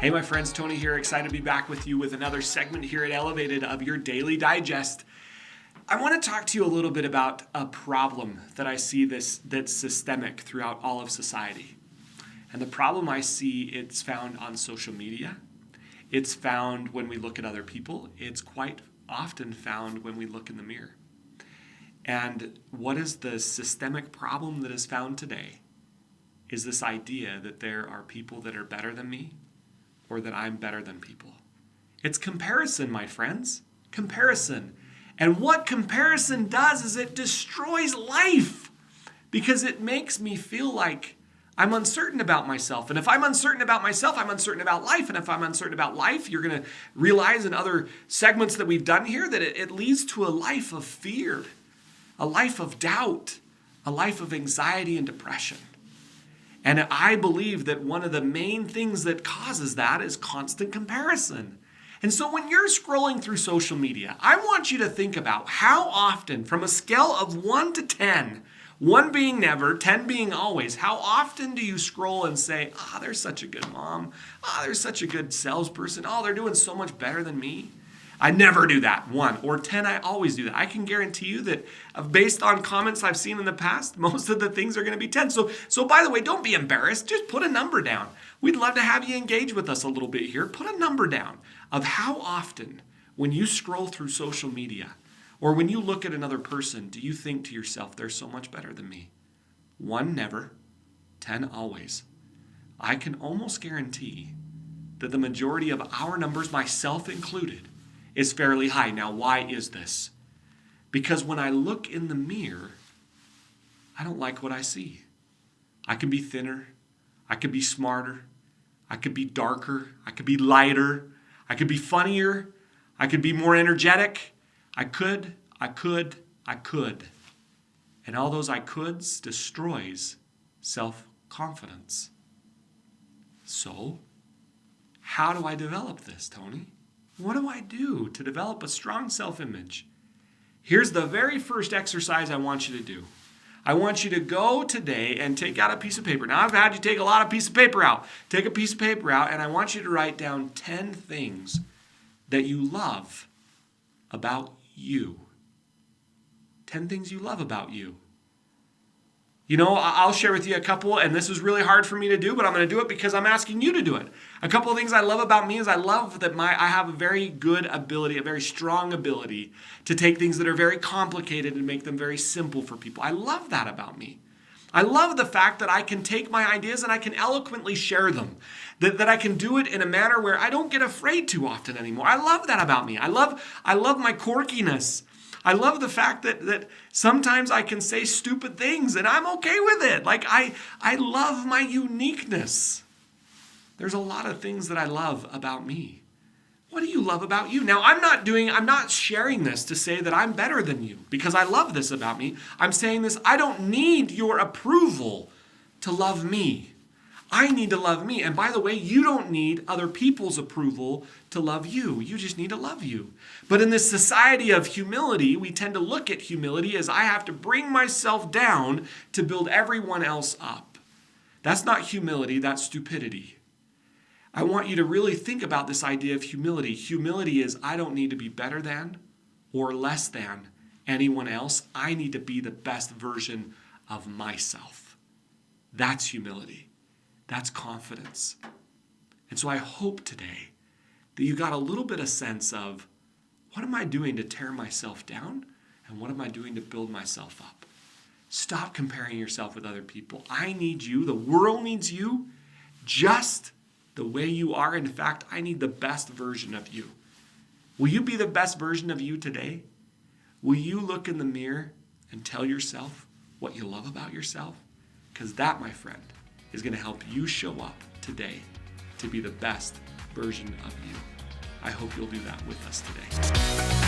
Hey, my friends, Tony here. Excited to be back with you with another segment here at Elevated of your Daily Digest. I want to talk to you a little bit about a problem that I see that's systemic throughout all of society. And the problem I see, it's found on social media. It's found when we look at other people. It's quite often found when we look in the mirror. And what is the systemic problem that is found today is this idea that there are people that are better than me or that I'm better than people. It's comparison, my friends. Comparison. And what comparison does is it destroys life because it makes me feel like I'm uncertain about myself. And if I'm uncertain about myself, I'm uncertain about life. And if I'm uncertain about life, you're going to realize in other segments that we've done here that it leads to a life of fear, a life of doubt, a life of anxiety and depression. And I believe that one of the main things that causes that is constant comparison. And so when you're scrolling through social media, I want you to think about how often, from a scale of 1 to 10, 1 being never, 10 being always, how often do you scroll and say, they're such a good mom. They're such a good salesperson. They're doing so much better than me. I never do that, 1. Or 10, I always do that. I can guarantee you that based on comments I've seen in the past, most of the things are going to be 10. So by the way, don't be embarrassed. Just put a number down. We'd love to have you engage with us a little bit here. Put a number down of how often when you scroll through social media or when you look at another person, do you think to yourself, they're so much better than me? 1, never. 10, always. I can almost guarantee that the majority of our numbers, myself included, is fairly high. Now, why is this? Because when I look in the mirror, I don't like what I see. I can be thinner. I could be smarter. I could be darker. I could be lighter. I could be funnier. I could be more energetic. I could. And all those I coulds destroys self-confidence. So, how do I develop this, Tony? What do I do to develop a strong self-image? Here's the very first exercise I want you to do. I want you to go today and take out a piece of paper. Now, I've had you take a lot of piece of paper out. Take a piece of paper out, and I want you to write down 10 things that you love about you. 10 things you love about you. You know, I'll share with you a couple, and this is really hard for me to do, but I'm going to do it because I'm asking you to do it. A couple of things I love about me is I love that I have a very good ability, a very strong ability to take things that are very complicated and make them very simple for people. I love that about me. I love the fact that I can take my ideas and I can eloquently share them. That I can do it in a manner where I don't get afraid too often anymore. I love that about me. I love my quirkiness. I love the fact that sometimes I can say stupid things and I'm okay with it. Like I love my uniqueness. There's a lot of things that I love about me. What do you love about you? Now, I'm not sharing this to say that I'm better than you because I love this about me. I'm saying this, I don't need your approval to love me. I need to love me. And by the way, you don't need other people's approval to love you. You just need to love you. But in this society of humility, we tend to look at humility as I have to bring myself down to build everyone else up. That's not humility, that's stupidity. I want you to really think about this idea of humility. Humility is I don't need to be better than or less than anyone else. I need to be the best version of myself. That's humility. That's confidence. And so I hope today that you got a little bit of sense of what am I doing to tear myself down and what am I doing to build myself up? Stop comparing yourself with other people. I need you. The world needs you just the way you are. In fact, I need the best version of you. Will you be the best version of you today? Will you look in the mirror and tell yourself what you love about yourself? Because that, my friend, is going to help you show up today to be the best version of you. I hope you'll do that with us today.